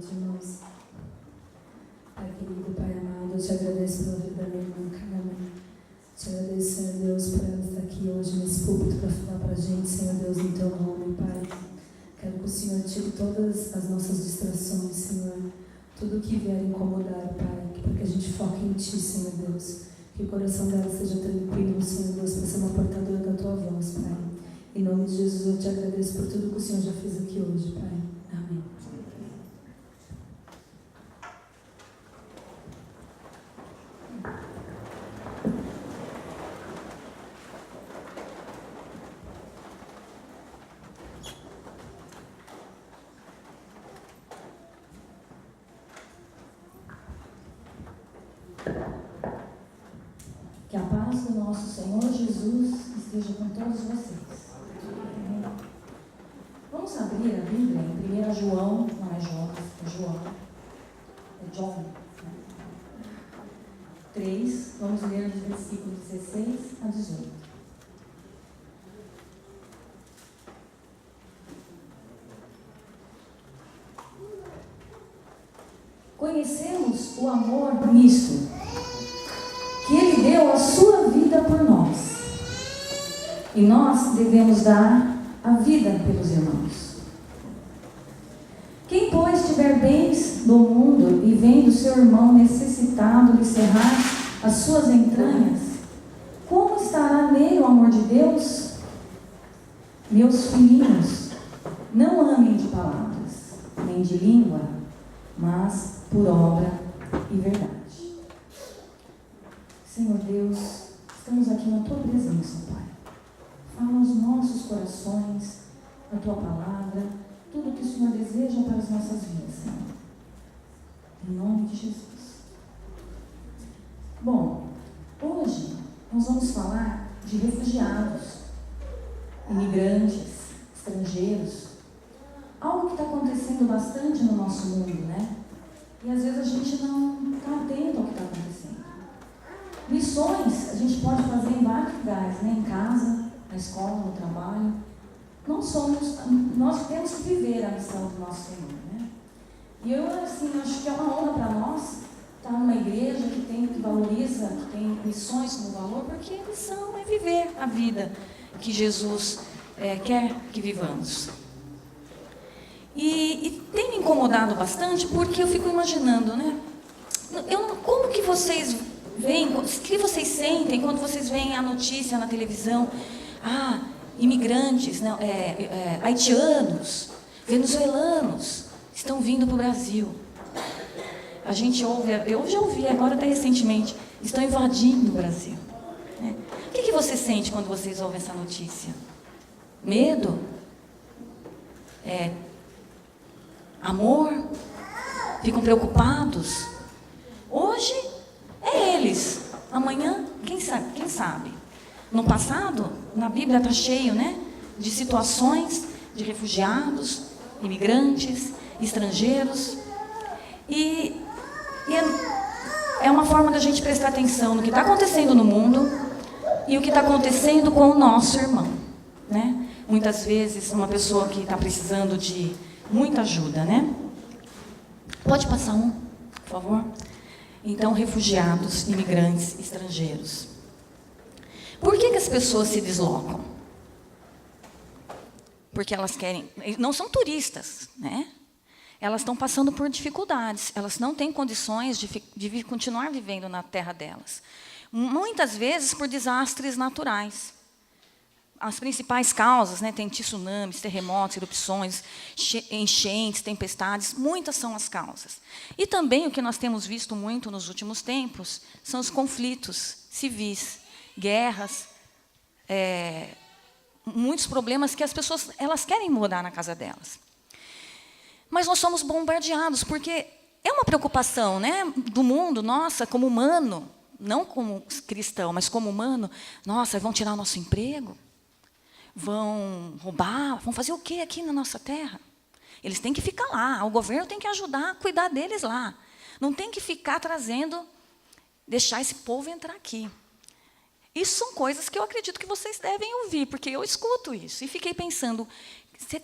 noite, irmãos. Pai querido, Pai amado, eu te agradeço pela vida da minha irmã Carmen. Te agradeço, Senhor Deus, por ela estar aqui hoje nesse púlpito para falar para a gente, Senhor Deus, no teu nome, Pai. Quero que o Senhor tire todas as nossas distrações, Senhor. Tudo que vier incomodar, Pai, para que a gente foque em Ti, Senhor Deus. Que o coração dela seja tranquilo, Senhor Deus, para ser uma portadora da Tua voz, Pai. Em nome de Jesus, eu te agradeço por tudo que o Senhor já fez aqui hoje, Pai. Amém. Que a paz do nosso Senhor Jesus esteja com todos vocês. Vamos abrir a Bíblia em 1 João, não é João, é João, é John, 3, vamos ler dos versículos 16 a 18. Conhecemos o amor nisto, que Ele deu a sua vida por nós, e nós devemos dar a vida pelos irmãos. Quem, pois, tiver bens do mundo e vendo seu irmão necessitado lhe cerrar as suas entranhas, como estará nele o amor de Deus? Meus filhinhos, não amem de palavras, nem de língua, mas por obra e verdade. Senhor Deus, estamos aqui na Tua presença, Pai. Fala aos nossos corações, a Tua palavra, tudo que o Senhor deseja para as nossas vidas, Senhor. Em nome de Jesus. Bom, hoje nós vamos falar de refugiados, imigrantes, estrangeiros. Algo que está acontecendo bastante no nosso mundo, né? E às vezes a gente não está atento ao que está acontecendo. Missões a gente pode fazer em vários lugares, né? Em casa, na escola, no trabalho. Nós temos que viver a missão do nosso Senhor, né? E eu, assim, acho que é uma honra para nós estar numa igreja que valoriza, que tem missões como valor, porque a missão é viver a vida que Jesus quer que vivamos. E tem me incomodado bastante porque eu fico imaginando, né? Como que vocês veem, o que vocês sentem quando vocês veem a notícia na televisão? Imigrantes, haitianos, venezuelanos estão vindo para o Brasil. A gente ouve, eu já ouvi agora até recentemente, estão invadindo o Brasil. Né? O que você sente quando vocês ouvem essa notícia? Medo? Amor? Ficam preocupados? Hoje é eles, amanhã quem sabe? No passado, na Bíblia está cheio, né, de situações de refugiados, imigrantes, estrangeiros. E é uma forma da gente prestar atenção no que está acontecendo no mundo e o que está acontecendo com o nosso irmão, né? Muitas vezes, uma pessoa que está precisando de muita ajuda, né? Pode passar um, por favor? Então, refugiados, imigrantes, estrangeiros. Por que as pessoas se deslocam? Porque elas querem... Não são turistas, né? Elas estão passando por dificuldades. Elas não têm condições de continuar vivendo na terra delas. Muitas vezes por desastres naturais. As principais causas, né? Tem tsunamis, terremotos, erupções, enchentes, tempestades. Muitas são as causas. E também o que nós temos visto muito nos últimos tempos são os conflitos civis, guerras, muitos problemas que as pessoas elas querem mudar na casa delas. Mas nós somos bombardeados, porque é uma preocupação, né, do mundo, nossa, como humano, não como cristão, mas como humano, nossa, vão tirar o nosso emprego? Vão roubar? Vão fazer o quê aqui na nossa terra? Eles têm que ficar lá, o governo tem que ajudar a cuidar deles lá. Não tem que ficar deixar esse povo entrar aqui. Isso são coisas que eu acredito que vocês devem ouvir, porque eu escuto isso. E fiquei pensando,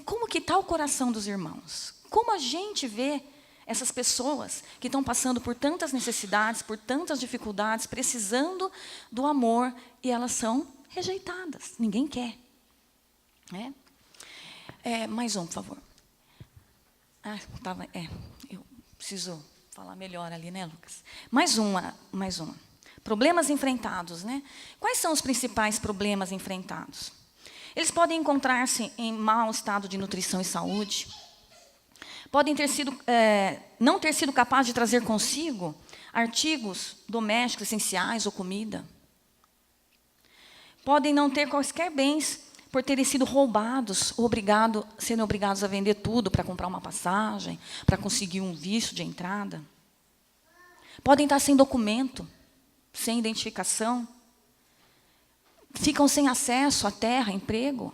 como que está o coração dos irmãos? Como a gente vê essas pessoas que estão passando por tantas necessidades, por tantas dificuldades, precisando do amor, e elas são rejeitadas. Ninguém quer. Né? Mais um, por favor. Eu preciso falar melhor ali, né, Lucas? Mais uma. Problemas enfrentados, né? Quais são os principais problemas enfrentados? Eles podem encontrar-se em mau estado de nutrição e saúde, podem não ter sido capazes de trazer consigo artigos domésticos essenciais ou comida, podem não ter quaisquer bens por terem sido roubados, ou serem obrigados a vender tudo para comprar uma passagem, para conseguir um visto de entrada. Podem estar sem documento, sem identificação, ficam sem acesso à terra, emprego.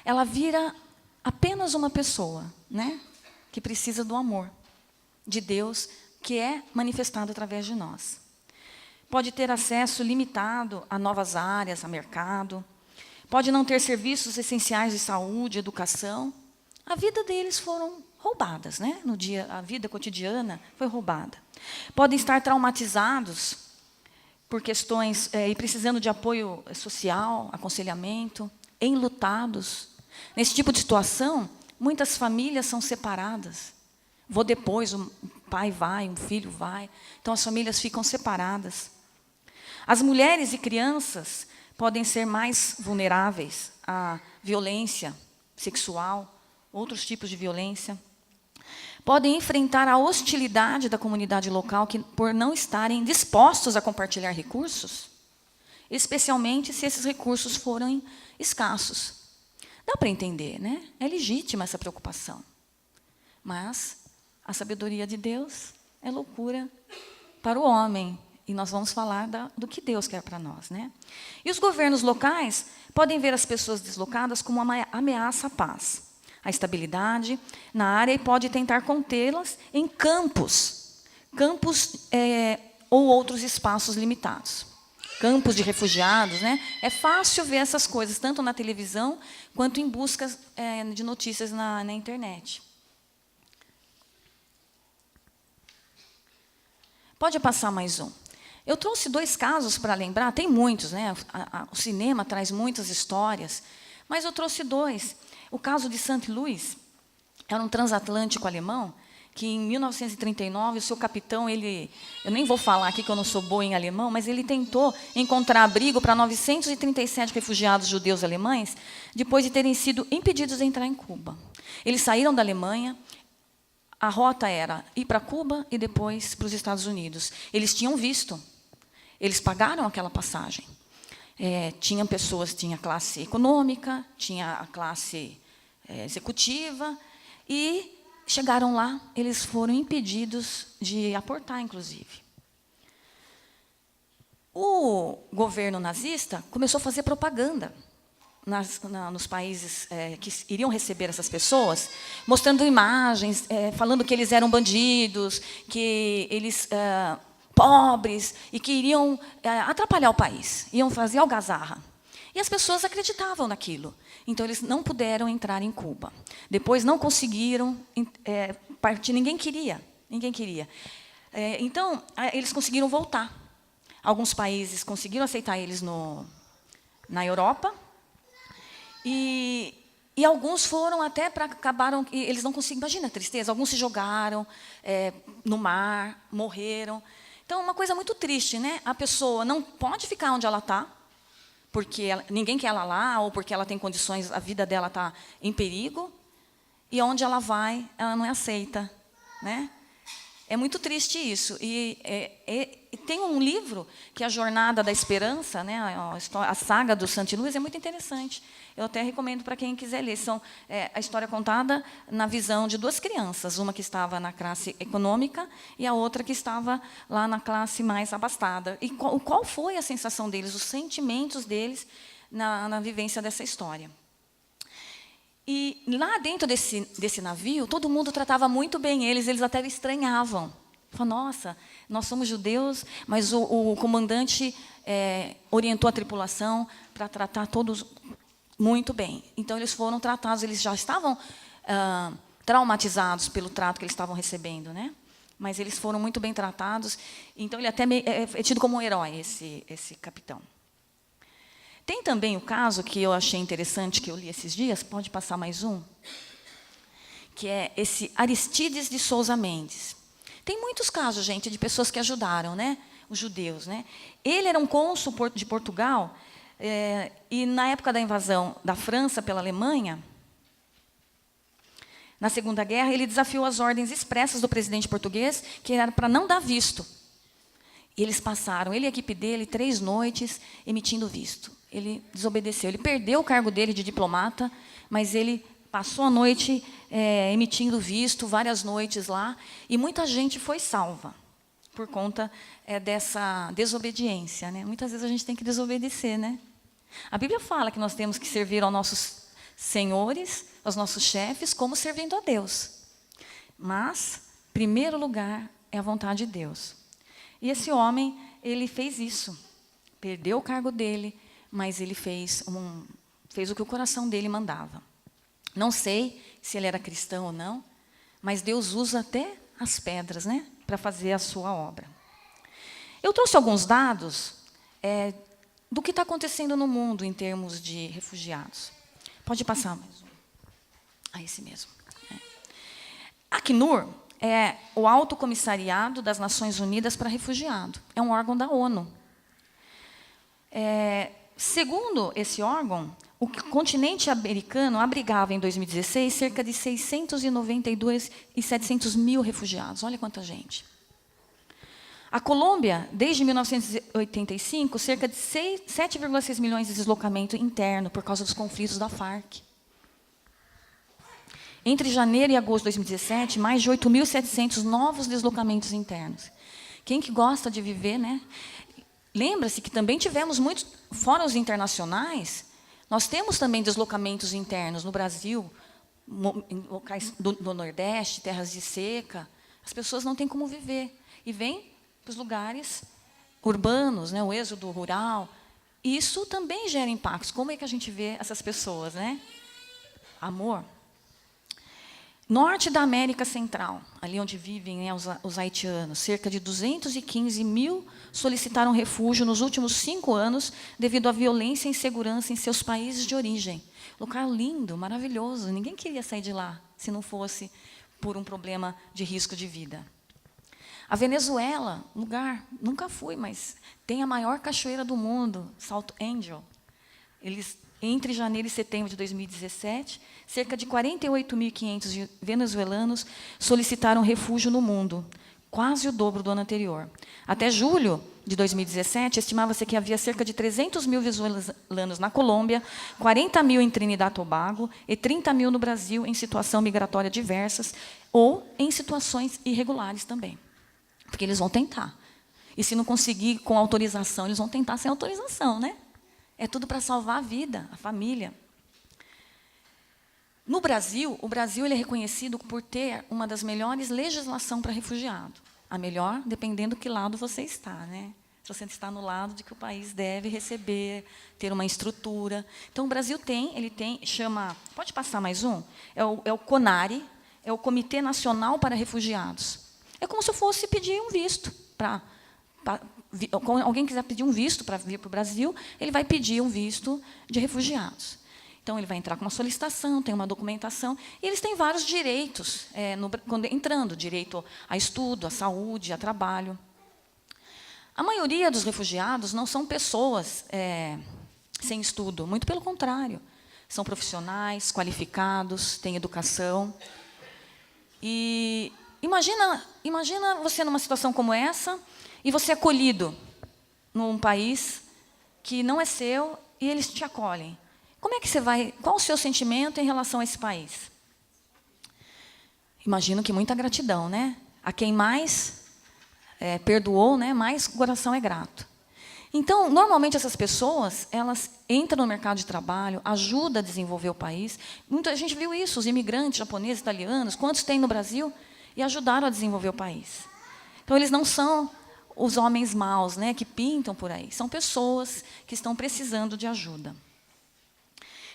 Ela vira apenas uma pessoa, né, que precisa do amor de Deus, que é manifestado através de nós. Pode ter acesso limitado a novas áreas, a mercado. Pode não ter serviços essenciais de saúde, educação. A vida deles foram roubadas, né? A vida cotidiana foi roubada. Podem estar traumatizados por questões e precisando de apoio social, aconselhamento, enlutados. Nesse tipo de situação, muitas famílias são separadas. Vou depois, um pai vai, um filho vai. Então, as famílias ficam separadas. As mulheres e crianças podem ser mais vulneráveis à violência sexual, outros tipos de violência. Podem enfrentar a hostilidade da comunidade local por não estarem dispostos a compartilhar recursos, especialmente se esses recursos forem escassos. Dá para entender, né? É legítima essa preocupação. Mas a sabedoria de Deus é loucura para o homem. E nós vamos falar do que Deus quer para nós, né? E os governos locais podem ver as pessoas deslocadas como uma ameaça à paz, à estabilidade na área, e pode tentar contê-las em campos ou outros espaços limitados. Campos de refugiados, né? É fácil ver essas coisas, tanto na televisão, quanto em buscas de notícias na internet. Pode passar mais um. Eu trouxe 2 casos para lembrar, tem muitos, né? O cinema traz muitas histórias, mas eu trouxe 2. O caso de St. Louis era um transatlântico alemão que, em 1939, o seu capitão, eu nem vou falar aqui que eu não sou boa em alemão, mas ele tentou encontrar abrigo para 937 refugiados judeus alemães, depois de terem sido impedidos de entrar em Cuba. Eles saíram da Alemanha. A rota era ir para Cuba e depois para os Estados Unidos. Eles tinham visto. Eles pagaram aquela passagem. Tinha classe econômica, tinha a classe executiva, e chegaram lá, eles foram impedidos de aportar, inclusive. O governo nazista começou a fazer propaganda nos países que iriam receber essas pessoas, mostrando imagens, falando que eles eram bandidos, que eles pobres, e que iriam atrapalhar o país, iam fazer algazarra. E as pessoas acreditavam naquilo. Então, eles não puderam entrar em Cuba. Depois, não conseguiram partir, ninguém queria. Então, eles conseguiram voltar. Alguns países conseguiram aceitar eles na Europa, e alguns foram até acabaram, eles não conseguiram, imagina a tristeza, alguns se jogaram no mar, morreram. Então, uma coisa muito triste, né? A pessoa não pode ficar onde ela está, porque ninguém quer ela lá, ou porque ela tem condições, a vida dela está em perigo, e onde ela vai, ela não é aceita, né? É muito triste isso. E tem um livro, que é A Jornada da Esperança, né? A saga do St. Louis, é muito interessante. Eu até recomendo para quem quiser ler. A história contada na visão de 2 crianças, uma que estava na classe econômica e a outra que estava lá na classe mais abastada. E qual foi a sensação deles, os sentimentos deles na vivência dessa história. E lá dentro desse navio, todo mundo tratava muito bem eles até estranhavam. Falavam, nossa, nós somos judeus, mas o comandante orientou a tripulação para tratar todos muito bem. Então, eles foram tratados, eles já estavam traumatizados pelo trato que eles estavam recebendo, né? mas eles foram muito bem tratados. Então, ele até é tido como um herói, esse capitão. Tem também o caso que eu achei interessante, que eu li esses dias, pode passar mais um, que é esse Aristides de Souza Mendes. Tem muitos casos, gente, de pessoas que ajudaram, né, os judeus. Né? Ele era um cônsul de Portugal, e na época da invasão da França pela Alemanha, na Segunda Guerra, ele desafiou as ordens expressas do presidente português, que era para não dar visto. E eles passaram, ele e a equipe dele, 3 noites emitindo visto. Ele desobedeceu. Ele perdeu o cargo dele de diplomata, mas ele passou a noite emitindo visto, várias noites lá, e muita gente foi salva por conta dessa desobediência. Né? Muitas vezes a gente tem que desobedecer. Né? A Bíblia fala que nós temos que servir aos nossos senhores, aos nossos chefes, como servindo a Deus. Mas, em primeiro lugar, é a vontade de Deus. E esse homem, ele fez isso. Perdeu o cargo dele, mas ele fez o que o coração dele mandava. Não sei se ele era cristão ou não, mas Deus usa até as pedras, né, para fazer a sua obra. Eu trouxe alguns dados do que está acontecendo no mundo em termos de refugiados. Pode passar mais um. Esse mesmo. A Acnur é o Alto Comissariado das Nações Unidas para Refugiados. É um órgão da ONU. Segundo esse órgão, o continente americano abrigava, em 2016, cerca de 692.700 mil refugiados. Olha quanta gente. A Colômbia, desde 1985, cerca de 7,6 milhões de deslocamento interno por causa dos conflitos da Farc. Entre janeiro e agosto de 2017, mais de 8.700 novos deslocamentos internos. Quem que gosta de viver, né? Lembra-se que também tivemos muitos, fora os internacionais, nós temos também deslocamentos internos no Brasil, em locais do Nordeste, terras de seca. As pessoas não têm como viver. E vêm para os lugares urbanos, né, o êxodo rural. E isso também gera impactos. Como é que a gente vê essas pessoas? Né? Amor. Norte da América Central, ali onde vivem, né, os haitianos, cerca de 215 mil solicitaram refúgio nos últimos 5 anos devido à violência e insegurança em seus países de origem. Lugar lindo, maravilhoso. Ninguém queria sair de lá se não fosse por um problema de risco de vida. A Venezuela, lugar, nunca fui, mas tem a maior cachoeira do mundo, Salto Angel. Eles, entre janeiro e setembro de 2017, cerca de 48.500 venezuelanos solicitaram refúgio no mundo, quase o dobro do ano anterior. Até julho de 2017, estimava-se que havia cerca de 300 mil venezuelanos na Colômbia, 40 mil em Trinidad e Tobago e 30 mil no Brasil em situação migratória diversas ou em situações irregulares também. Porque eles vão tentar. E se não conseguir com autorização, eles vão tentar sem autorização, né? É tudo para salvar a vida, a família. No Brasil, o Brasil ele é reconhecido por ter uma das melhores legislações para refugiado. A melhor, dependendo do que lado você está, né? Se você está no lado de que o país deve receber, ter uma estrutura. Então, o Brasil chama... Pode passar mais um? É o CONARE, é o Comitê Nacional para Refugiados. É como se eu fosse pedir um visto para... Quando alguém quiser pedir um visto para vir para o Brasil, ele vai pedir um visto de refugiados. Então, ele vai entrar com uma solicitação, tem uma documentação, e eles têm vários direitos, quando entrando, direito a estudo, a saúde, a trabalho. A maioria dos refugiados não são pessoas sem estudo, muito pelo contrário. São profissionais, qualificados, têm educação. E imagina você numa situação como essa, e você é acolhido num país que não é seu e eles te acolhem. Como é que você vai... Qual o seu sentimento em relação a esse país? Imagino que muita gratidão, né? A quem mais perdoou, né, mais o coração é grato. Então, normalmente, essas pessoas, elas entram no mercado de trabalho, ajudam a desenvolver o país. Muita gente viu isso, os imigrantes japoneses, italianos, quantos tem no Brasil, e ajudaram a desenvolver o país. Então, eles não são os homens maus, né, que pintam por aí. São pessoas que estão precisando de ajuda.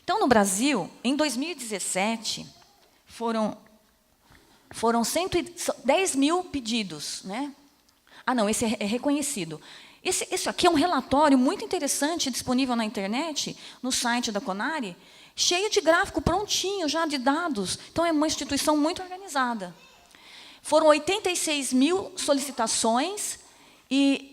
Então, no Brasil, em 2017, foram foram 110 mil pedidos, né? Ah, não, esse é reconhecido. Esse aqui é um relatório muito interessante, disponível na internet, no site da CONARE, cheio de gráfico prontinho, já de dados. Então, é uma instituição muito organizada. Foram 86 mil solicitações e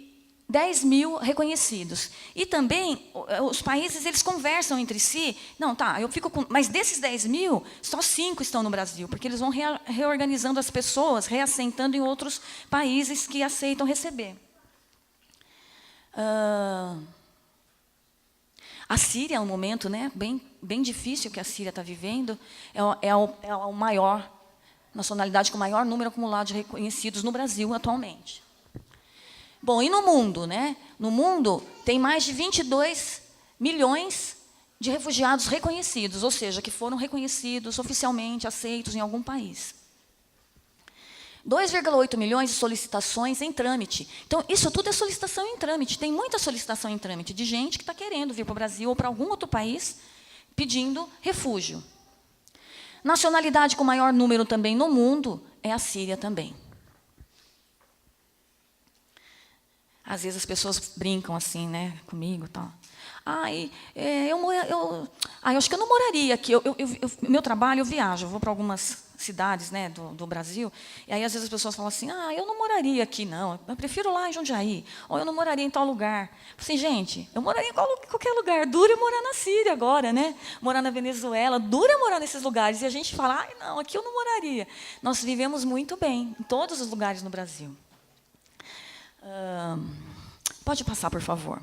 10 mil reconhecidos. E também, os países, eles conversam entre si. Não, tá, eu fico com... Mas desses 10 mil, só 5 estão no Brasil, porque eles vão reorganizando as pessoas, reassentando em outros países que aceitam receber. A Síria é um momento, né, bem difícil que a Síria está vivendo. É a maior nacionalidade com o maior número acumulado de reconhecidos no Brasil atualmente. Bom, e no mundo, né? No mundo tem mais de 22 milhões de refugiados reconhecidos, ou seja, que foram reconhecidos oficialmente, aceitos em algum país. 2,8 milhões de solicitações em trâmite. Então, isso tudo é solicitação em trâmite. Tem muita solicitação em trâmite de gente que está querendo vir para o Brasil ou para algum outro país pedindo refúgio. Nacionalidade com maior número também no mundo é a Síria também. Às vezes as pessoas brincam assim, né, comigo, tal. Eu acho que eu não moraria aqui. Meu trabalho, eu viajo, eu vou para algumas cidades, né, do Brasil, e aí às vezes as pessoas falam assim, eu não moraria aqui, não, eu prefiro lá em Jundiaí, ou eu não moraria em tal lugar. Assim, gente, eu moraria em qualquer lugar, dura eu morar na Síria agora, né? Morar na Venezuela, dura eu morar nesses lugares, e a gente fala, não, aqui eu não moraria. Nós vivemos muito bem, em todos os lugares no Brasil. Pode passar, por favor.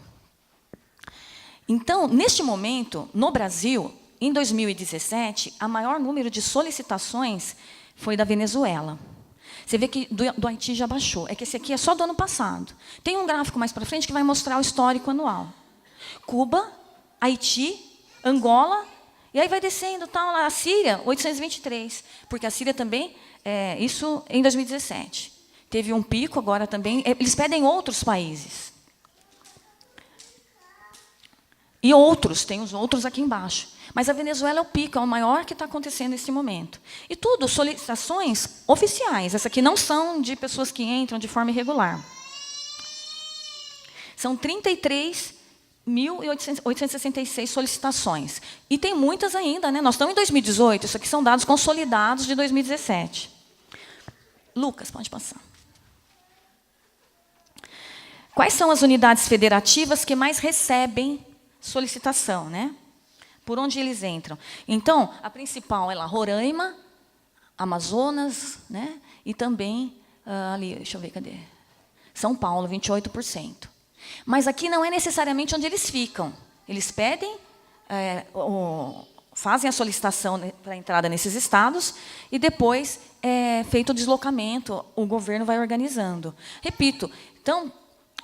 Então, neste momento, no Brasil, em 2017, o maior número de solicitações foi da Venezuela. Você vê que do Haiti já baixou. É que esse aqui é só do ano passado. Tem um gráfico mais para frente que vai mostrar o histórico anual. Cuba, Haiti, Angola, e aí vai descendo, tal, a Síria, 823, porque a Síria também, isso em 2017. Teve um pico agora também. Eles pedem outros países. E outros, tem os outros aqui embaixo. Mas a Venezuela é o pico, é o maior que está acontecendo nesse momento. E tudo, solicitações oficiais. Essas aqui não são de pessoas que entram de forma irregular. São 33.866 solicitações. E tem muitas ainda, né? Nós estamos em 2018, isso aqui são dados consolidados de 2017. Lucas, pode passar. Quais são as unidades federativas que mais recebem solicitação, né? Por onde eles entram? Então, a principal é lá, Roraima, Amazonas, né? E também, ali, deixa eu ver, cadê? São Paulo, 28%. Mas aqui não é necessariamente onde eles ficam. Eles pedem, fazem a solicitação para entrada nesses estados e depois é feito o deslocamento, o governo vai organizando. Repito, então,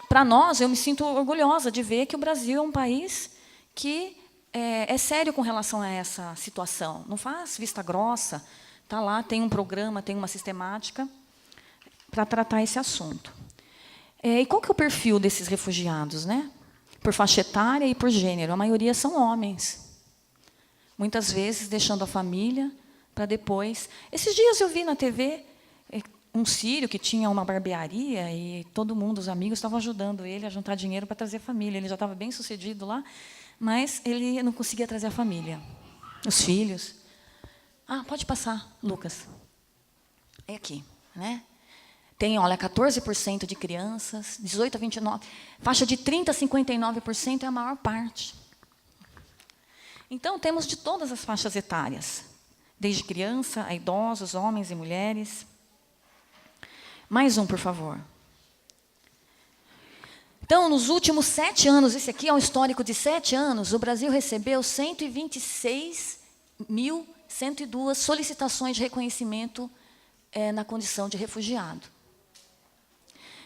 para nós, eu me sinto orgulhosa de ver que o Brasil é um país que é sério com relação a essa situação. Não faz vista grossa. Está lá, tem um programa, tem uma sistemática para tratar esse assunto. E qual que é o perfil desses refugiados, né? Por faixa etária e por gênero. A maioria são homens. Muitas vezes deixando a família para depois. Esses dias eu vi na TV um sírio que tinha uma barbearia e todo mundo, os amigos, estavam ajudando ele a juntar dinheiro para trazer a família. Ele já estava bem sucedido lá, mas ele não conseguia trazer a família, os filhos. Pode passar, Lucas. É aqui, né? Tem, olha, 14% de crianças, 18 a 29, faixa de 30 a 59% é a maior parte. Então, temos de todas as faixas etárias, desde criança a idosos, homens e mulheres. Mais um, por favor. Então, nos últimos 7 anos, esse aqui é um histórico de 7 anos, o Brasil recebeu 126.102 solicitações de reconhecimento na condição de refugiado.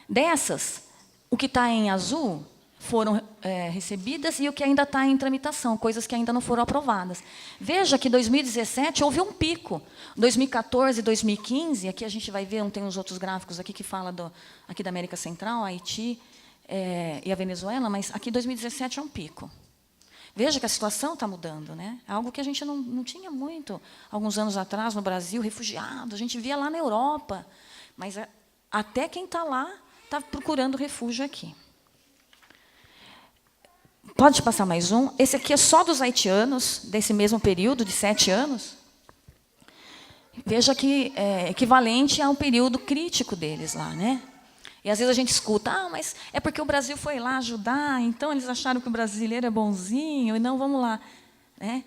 Dessas, o que está em azul foram recebidas e o que ainda está em tramitação, coisas que ainda não foram aprovadas. Veja que em 2017 houve um pico. 2014 e 2015, aqui a gente vai ver, tem uns outros gráficos aqui que falam aqui da América Central, Haiti e a Venezuela, mas aqui 2017 é um pico. Veja que a situação está mudando, né? Algo que a gente não tinha muito alguns anos atrás no Brasil, refugiados, a gente via lá na Europa, mas até quem está lá está procurando refúgio aqui. Pode passar mais um? Esse aqui é só dos haitianos, desse mesmo período, de 7 anos. Veja que é equivalente ao período crítico deles lá, né? E às vezes a gente escuta, mas é porque o Brasil foi lá ajudar, então eles acharam que o brasileiro é bonzinho, e não, vamos lá. Né?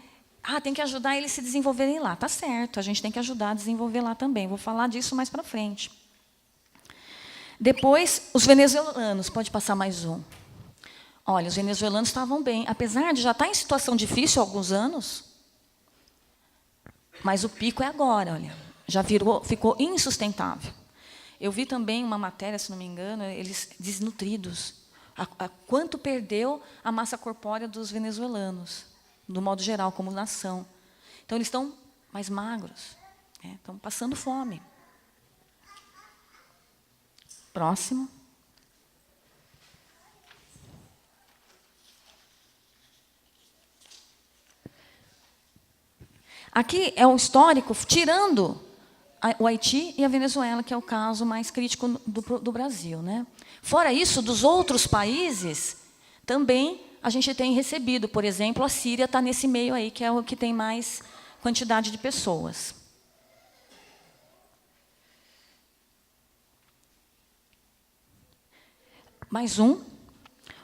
Tem que ajudar eles se desenvolverem lá. Tá certo, a gente tem que ajudar a desenvolver lá também. Vou falar disso mais para frente. Depois, os venezuelanos. Pode passar mais um. Olha, os venezuelanos estavam bem. Apesar de já estar em situação difícil há alguns anos, mas o pico é agora, olha. Já ficou insustentável. Eu vi também uma matéria, se não me engano, eles desnutridos. Quanto perdeu a massa corpórea dos venezuelanos, do modo geral, como nação. Então, eles estão mais magros, né? Estão passando fome. Próximo. Aqui é o histórico, tirando o Haiti e a Venezuela, que é o caso mais crítico do Brasil. Né? Fora isso, dos outros países, também a gente tem recebido. Por exemplo, a Síria está nesse meio aí, que é o que tem mais quantidade de pessoas. Mais um.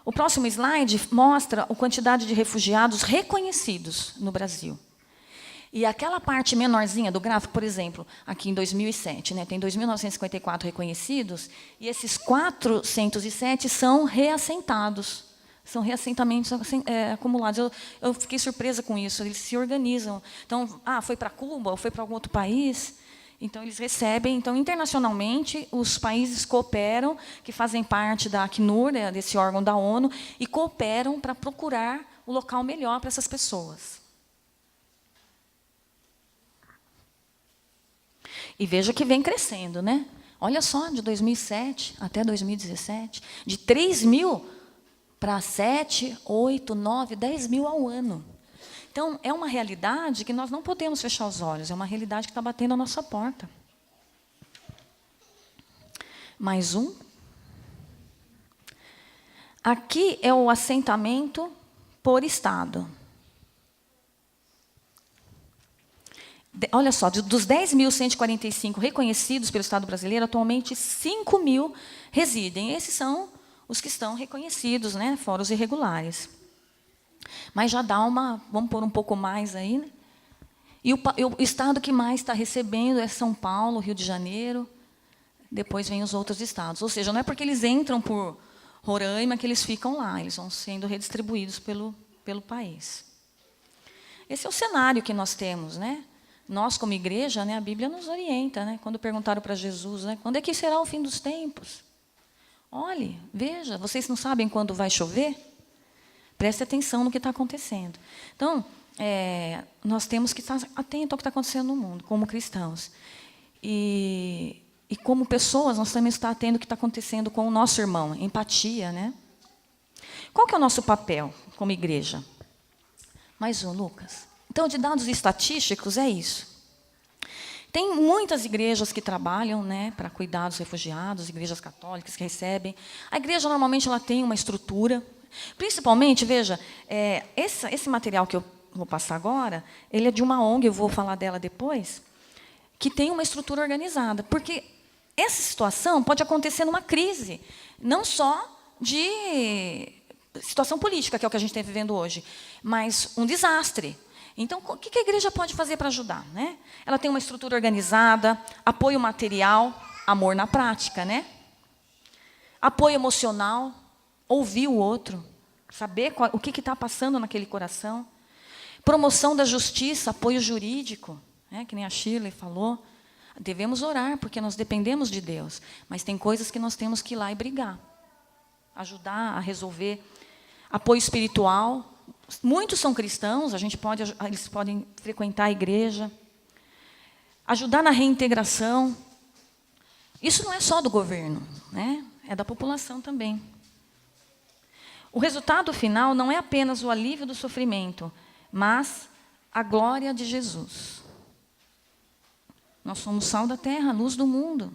O próximo slide mostra a quantidade de refugiados reconhecidos no Brasil. E aquela parte menorzinha do gráfico, por exemplo, aqui em 2007, né, tem 2.954 reconhecidos, e esses 407 são reassentados, são reassentamentos acumulados. Eu fiquei surpresa com isso, eles se organizam. Então, foi para Cuba, ou foi para algum outro país, então eles recebem. Então, internacionalmente, os países cooperam, que fazem parte da Acnur, né, desse órgão da ONU, e cooperam para procurar o local melhor para essas pessoas. E veja que vem crescendo, né? Olha só, de 2007 até 2017, de 3 mil para 7, 8, 9, 10 mil ao ano. Então, é uma realidade que nós não podemos fechar os olhos, é uma realidade que está batendo à nossa porta. Mais um. Aqui é o assentamento por estado. Olha só, dos 10.145 reconhecidos pelo Estado brasileiro, atualmente 5 mil residem. Esses são os que estão reconhecidos, né, fora os irregulares. Mas já dá vamos pôr um pouco mais aí. Né? E o estado que mais está recebendo é São Paulo, Rio de Janeiro, depois vem os outros estados. Ou seja, não é porque eles entram por Roraima que eles ficam lá, eles vão sendo redistribuídos pelo país. Esse é o cenário que nós temos, né? Nós, como igreja, né, a Bíblia nos orienta, né? Quando perguntaram para Jesus, né, quando é que será o fim dos tempos? Olhe, veja, vocês não sabem quando vai chover? Preste atenção no que está acontecendo. Então, nós temos que estar atentos ao que está acontecendo no mundo, como cristãos. E como pessoas, nós também estamos atentos ao que está acontecendo com o nosso irmão, empatia. Né? Qual que é o nosso papel como igreja? Mais um, Lucas. Então, de dados estatísticos, é isso. Tem muitas igrejas que trabalham, né, para cuidar dos refugiados, igrejas católicas que recebem. A igreja, normalmente, ela tem uma estrutura. Principalmente, veja, esse material que eu vou passar agora, ele é de uma ONG, eu vou falar dela depois, que tem uma estrutura organizada. Porque essa situação pode acontecer numa crise, não só de situação política, que é o que a gente está vivendo hoje, mas um desastre. Então, o que a igreja pode fazer para ajudar? Né? Ela tem uma estrutura organizada, apoio material, amor na prática, né? Apoio emocional, ouvir o outro, saber o que está passando naquele coração. Promoção da justiça, apoio jurídico, né? Que nem a Shirley falou. Devemos orar, porque nós dependemos de Deus, mas tem coisas que nós temos que ir lá e brigar, ajudar a resolver. Apoio espiritual. Muitos são cristãos, eles podem frequentar a igreja. Ajudar na reintegração. Isso não é só do governo, né? É da população também. O resultado final não é apenas o alívio do sofrimento, mas a glória de Jesus. Nós somos sal da terra, luz do mundo.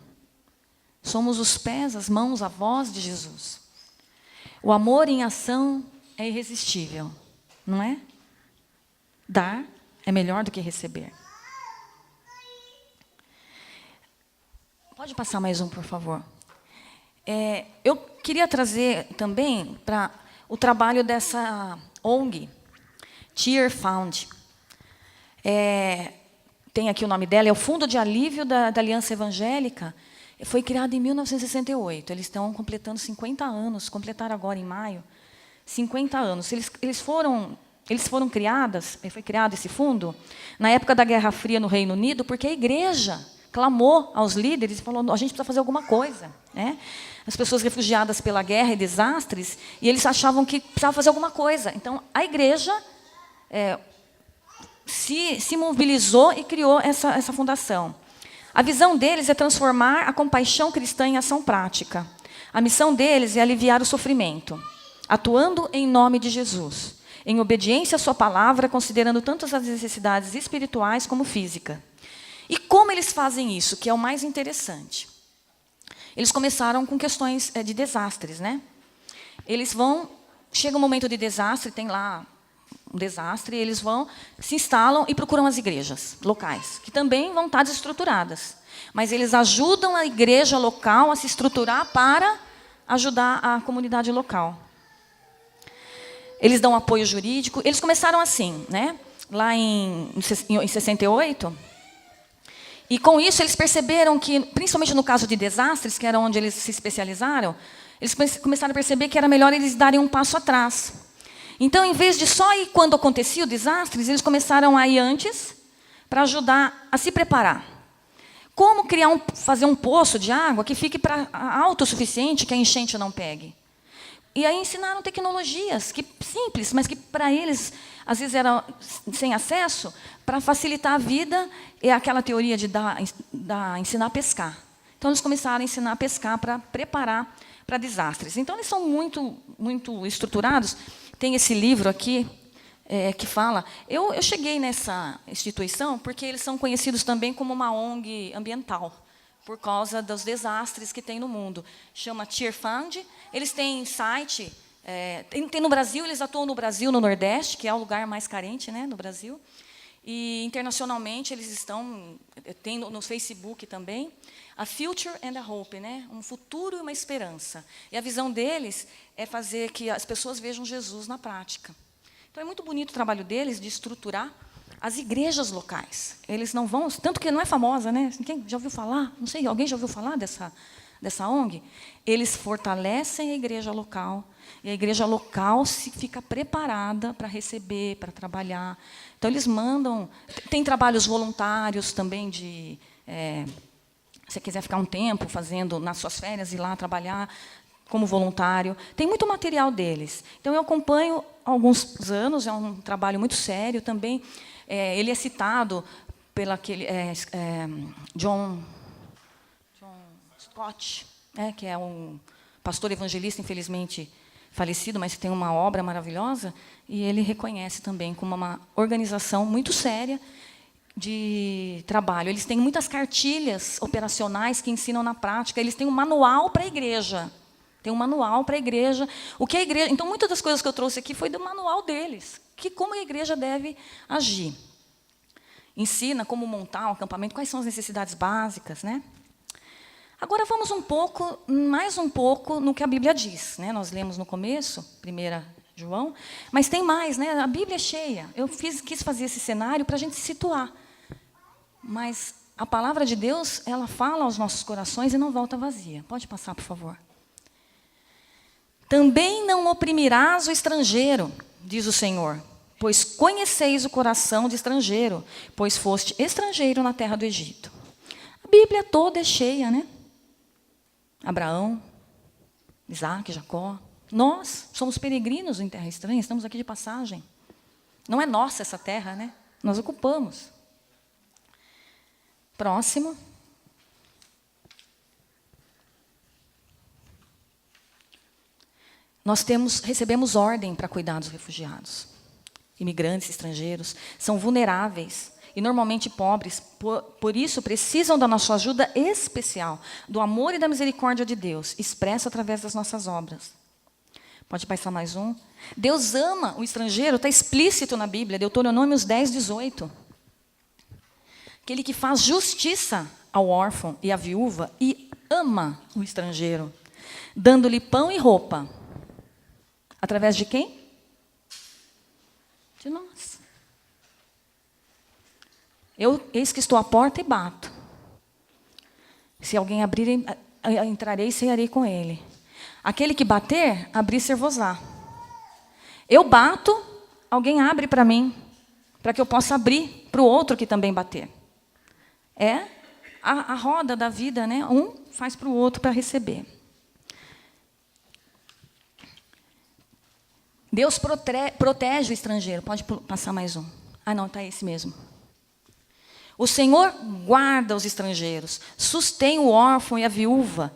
Somos os pés, as mãos, a voz de Jesus. O amor em ação é irresistível, não é? Dar é melhor do que receber. Pode passar mais um, por favor. Eu queria trazer também para o trabalho dessa ONG, Tear Fund. Tem aqui o nome dela, é o Fundo de Alívio da Aliança Evangélica. Foi criado em 1968. Eles estão completando 50 anos, completaram agora em maio, 50 anos. Foi criado esse fundo na época da Guerra Fria no Reino Unido, porque a igreja clamou aos líderes e falou: a gente precisa fazer alguma coisa, né? As pessoas refugiadas pela guerra e desastres, e eles achavam que precisava fazer alguma coisa. Então, a igreja se mobilizou e criou essa fundação. A visão deles é transformar a compaixão cristã em ação prática. A missão deles é aliviar o sofrimento, atuando em nome de Jesus, em obediência à sua palavra, considerando tanto as necessidades espirituais como físicas. E como eles fazem isso, que é o mais interessante? Eles começaram com questões de desastres, né? Chega um momento de desastre, tem lá um desastre, e eles se instalam e procuram as igrejas locais, que também vão estar desestruturadas. Mas eles ajudam a igreja local a se estruturar para ajudar a comunidade local. Eles dão apoio jurídico. Eles começaram assim, né? Lá em 68. E com isso eles perceberam que, principalmente no caso de desastres, que era onde eles se especializaram, eles começaram a perceber que era melhor eles darem um passo atrás. Então, em vez de só ir quando acontecia o desastre, eles começaram a ir antes para ajudar a se preparar. Como fazer um poço de água que fique autossuficiente, que a enchente não pegue. E aí ensinaram tecnologias simples, mas que para eles, às vezes, eram sem acesso, para facilitar a vida. É aquela teoria de ensinar a pescar. Então, eles começaram a ensinar a pescar para preparar para desastres. Então, eles são muito, muito estruturados. Tem esse livro aqui que fala... Eu cheguei nessa instituição porque eles são conhecidos também como uma ONG ambiental, por causa dos desastres que tem no mundo. Chama Tear Fund. Eles têm site... tem no Brasil, eles atuam no Brasil, no Nordeste, que é o lugar mais carente, né, no Brasil. E, internacionalmente, eles tem no Facebook também, a Future and a Hope, né? Um futuro e uma esperança. E a visão deles é fazer que as pessoas vejam Jesus na prática. Então, é muito bonito o trabalho deles de estruturar as igrejas locais. Eles não vão... Tanto que não é famosa, né? Quem já ouviu falar? Não sei, alguém já ouviu falar dessa ONG? Eles fortalecem a igreja local, e a igreja local fica preparada para receber, para trabalhar. Então, eles mandam... Tem trabalhos voluntários também se você quiser ficar um tempo fazendo nas suas férias, ir lá trabalhar como voluntário. Tem muito material deles. Então, eu acompanho há alguns anos, é um trabalho muito sério também. Ele é citado pelo John Scott, que é um pastor evangelista, infelizmente falecido, mas tem uma obra maravilhosa, e ele reconhece também como uma organização muito séria de trabalho. Eles têm muitas cartilhas operacionais que ensinam na prática. Eles têm um manual para a igreja. Tem um manual para a igreja. Então, muitas das coisas que eu trouxe aqui foi do manual deles, como a igreja deve agir. Ensina como montar um acampamento, quais são as necessidades básicas, né? Agora, vamos mais um pouco no que a Bíblia diz, né? Nós lemos no começo, 1 João, mas tem mais, né? A Bíblia é cheia. Eu quis fazer esse cenário para a gente se situar. Mas a palavra de Deus, ela fala aos nossos corações e não volta vazia. Pode passar, por favor. Também não oprimirás o estrangeiro, diz o Senhor, pois conheceis o coração de estrangeiro, pois foste estrangeiro na terra do Egito. A Bíblia toda é cheia, né? Abraão, Isaac, Jacó. Nós somos peregrinos em terra estranha, estamos aqui de passagem. Não é nossa essa terra, né? Nós ocupamos. Próximo. recebemos ordem para cuidar dos refugiados. Imigrantes, estrangeiros, são vulneráveis e normalmente pobres, por isso precisam da nossa ajuda especial, do amor e da misericórdia de Deus, expresso através das nossas obras. Pode passar mais um. Deus ama o estrangeiro, está explícito na Bíblia, Deuteronômios 10, 18. Aquele que faz justiça ao órfão e à viúva e ama o estrangeiro, dando-lhe pão e roupa. Através de quem? De nós. Eis que estou à porta e bato. Se alguém abrir, entrarei e cearei com ele. Aquele que bater, abrir-se-vos-á. Eu bato, alguém abre para mim, para que eu possa abrir para o outro que também bater. É a roda da vida, né? Um faz para o outro para receber. Deus protege o estrangeiro. Pode passar mais um. Ah, não, está esse mesmo. O Senhor guarda os estrangeiros, sustém o órfão e a viúva,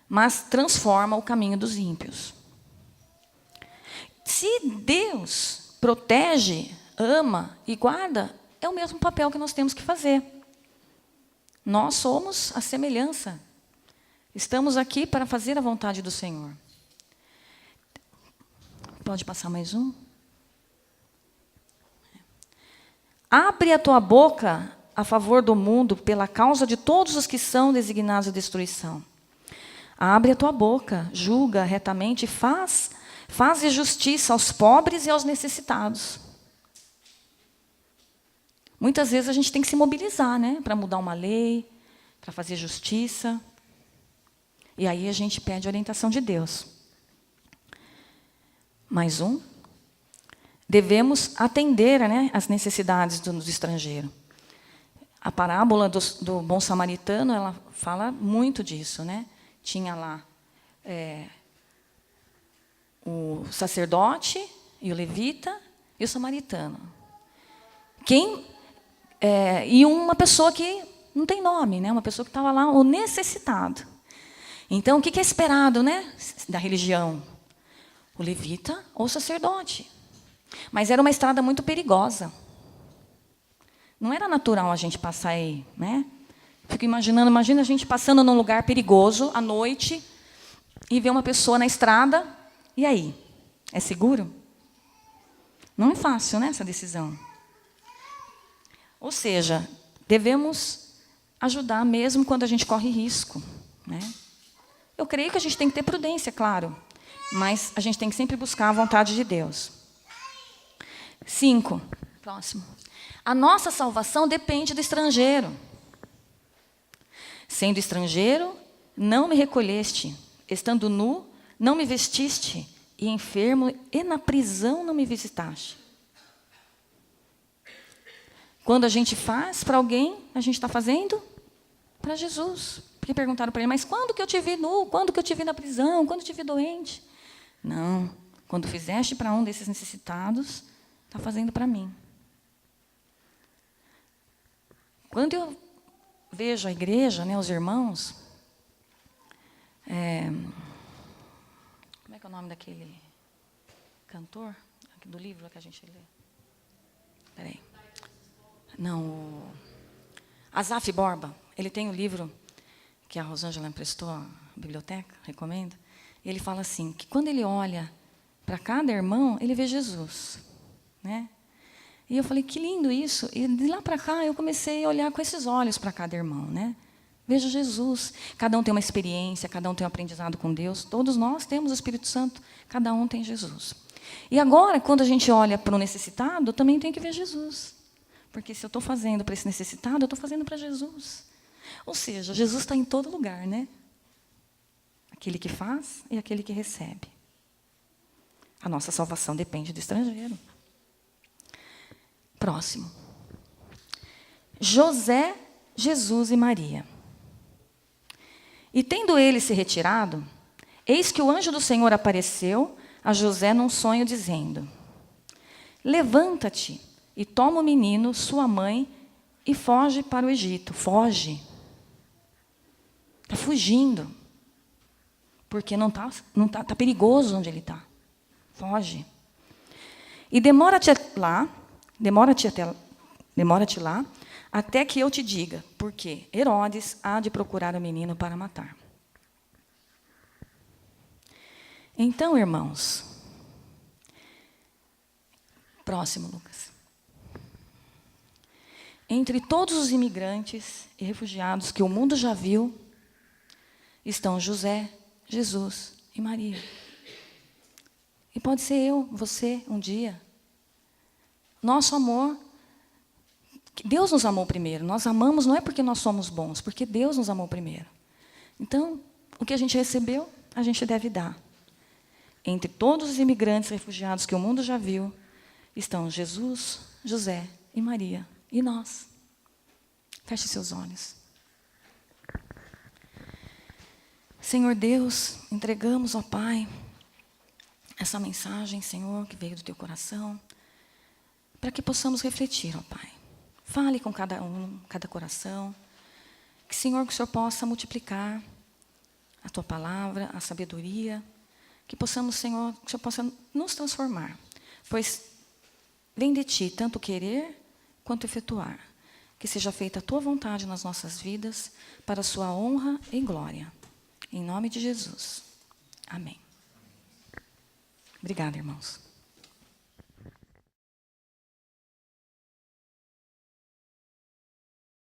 mas transforma o caminho dos ímpios. Se Deus protege, ama e guarda, é o mesmo papel que nós temos que fazer. Nós somos a semelhança. Estamos aqui para fazer a vontade do Senhor. Pode passar mais um? Abre a tua boca a favor do mundo pela causa de todos os que são designados à destruição. Abre a tua boca, julga retamente e faz justiça aos pobres e aos necessitados. Muitas vezes a gente tem que se mobilizar, né, para mudar uma lei, para fazer justiça. E aí a gente pede a orientação de Deus. Mais um. Devemos atender, né, as necessidades do estrangeiro. A parábola do bom samaritano, ela fala muito disso, né? Tinha lá o sacerdote e o levita e o samaritano. E uma pessoa que não tem nome, né? Uma pessoa que estava lá, o necessitado. Então, o que é esperado, né, da religião? O levita ou o sacerdote. Mas era uma estrada muito perigosa. Não era natural a gente passar aí, né? Fico imaginando, imagina a gente passando num lugar perigoso, à noite, e ver uma pessoa na estrada, e aí? É seguro? Não é fácil, né, essa decisão. Ou seja, devemos ajudar mesmo quando a gente corre risco, né? Eu creio que a gente tem que ter prudência, claro, mas a gente tem que sempre buscar a vontade de Deus. 5. Próximo. A nossa salvação depende do estrangeiro. Sendo estrangeiro, não me recolheste. Estando nu, não me vestiste. E enfermo, e na prisão não me visitaste. Quando a gente faz para alguém, a gente está fazendo para Jesus. Porque perguntaram para ele, mas quando que eu te vi nu? Quando que eu te vi na prisão? Quando eu te vi doente? Não. Quando fizeste para um desses necessitados, está fazendo para mim. Quando eu vejo a igreja, né, os irmãos, como é que é o nome daquele cantor do livro que a gente lê? Espera aí. Não, o Asaf Borba. Ele tem um livro que a Rosângela emprestou à biblioteca, recomendo. E ele fala assim, que quando ele olha para cada irmão, ele vê Jesus, né? E eu falei, que lindo isso. E de lá para cá, eu comecei a olhar com esses olhos para cada irmão, né? Vejo Jesus. Cada um tem uma experiência, cada um tem um aprendizado com Deus. Todos nós temos o Espírito Santo, cada um tem Jesus. E agora, quando a gente olha para o necessitado, também tem que ver Jesus. Porque se eu estou fazendo para esse necessitado, eu estou fazendo para Jesus. Ou seja, Jesus está em todo lugar, né? Aquele que faz e aquele que recebe. A nossa salvação depende do estrangeiro. Próximo. José, Jesus e Maria. E tendo ele se retirado, eis que o anjo do Senhor apareceu a José num sonho, dizendo: levanta-te e toma o menino, sua mãe, e foge para o Egito. Foge. Está fugindo. Porque tá perigoso onde ele está. Foge. E demora-te lá, até que eu te diga, porque Herodes há de procurar o menino para matar. Então, irmãos, próximo, Lucas. Entre todos os imigrantes e refugiados que o mundo já viu, estão José, Jesus e Maria. E pode ser eu, você, um dia. Nosso amor, Deus nos amou primeiro. Nós amamos não é porque nós somos bons, porque Deus nos amou primeiro. Então, o que a gente recebeu, a gente deve dar. Entre todos os imigrantes e refugiados que o mundo já viu, estão Jesus, José e Maria. E nós. Feche seus olhos. Senhor Deus, entregamos, ó Pai, essa mensagem, Senhor, que veio do Teu coração, para que possamos refletir, ó Pai. Fale com cada um, cada coração. Que, Senhor, que o Senhor possa multiplicar a Tua palavra, a sabedoria. Que possamos, Senhor, que o Senhor possa nos transformar. Pois vem de Ti tanto querer quanto efetuar. Que seja feita a Tua vontade nas nossas vidas, para a Sua honra e glória. Em nome de Jesus. Amém. Obrigada, irmãos.